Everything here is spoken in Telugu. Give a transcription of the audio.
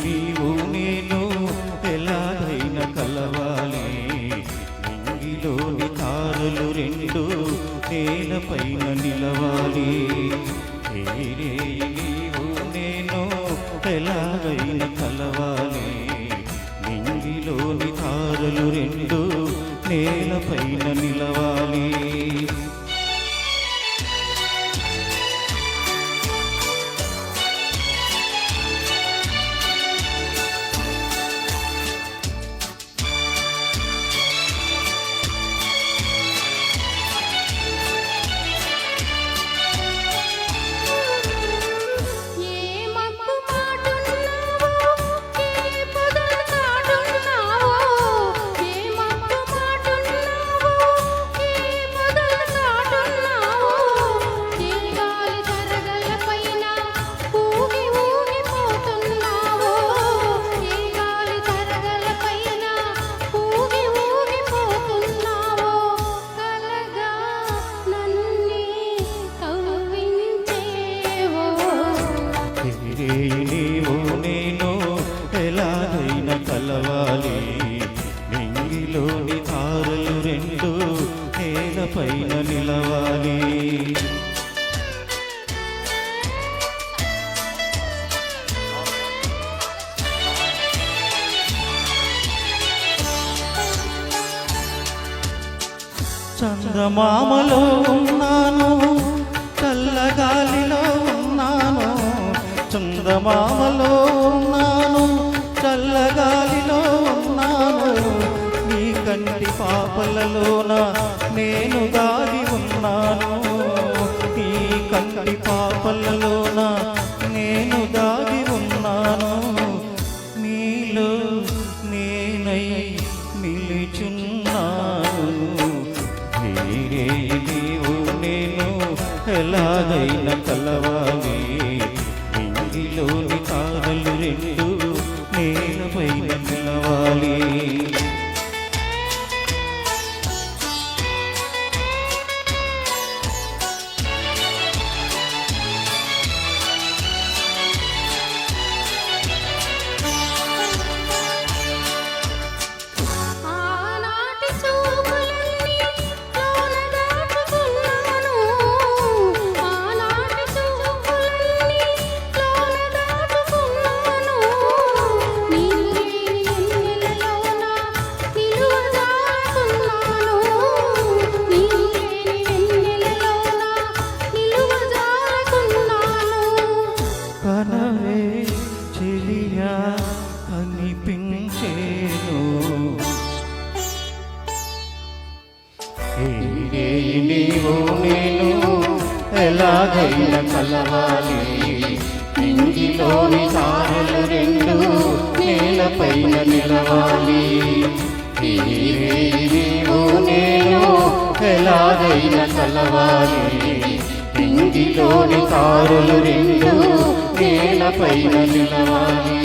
నీవు నేను ఎలాగైనా కలవాలి, నింగిలోని తారలు రెండు నేలపైన నిలవాలి. నీవు నేను ఎలాగైనా కలవాలి, నింగిలోని తారలు రెండు నేలపైన నిలవాలి. నీవు నేను ఎలాగైనా కలవాలి, నింగిలోని తారలు రెండు నేలపైన నిలవాలి. చందమామలో ఉన్నాను, చల్లగాలిలో ఉన్నాను, చందమామలో ఉన్నాను, చల్లగాలిలో ఉన్నాను. నీ కంటి పాపలలోన నేను దాగి ఉన్నాను, నీ కంటి పాపలలోన నేను దాగి ఉన్నాను. నీలో నేనై నిలిచున్నాను. నీవు నేను ఎలాగైనా కలవాలి, నింగిలోని తారలు రెండు నేలపైన నిలవాలి. కనవే చెలియా అనిపించేను, నీవు నేను ఎలాగైనా కలవాలి, నింగిలోని తారలు రెండు నేలపైన నిలవాలి. నీవు నేను ఎలాగైనా కలవాలి, నింగిలోని తారలు రెండు నేలపైన నిలవాలి.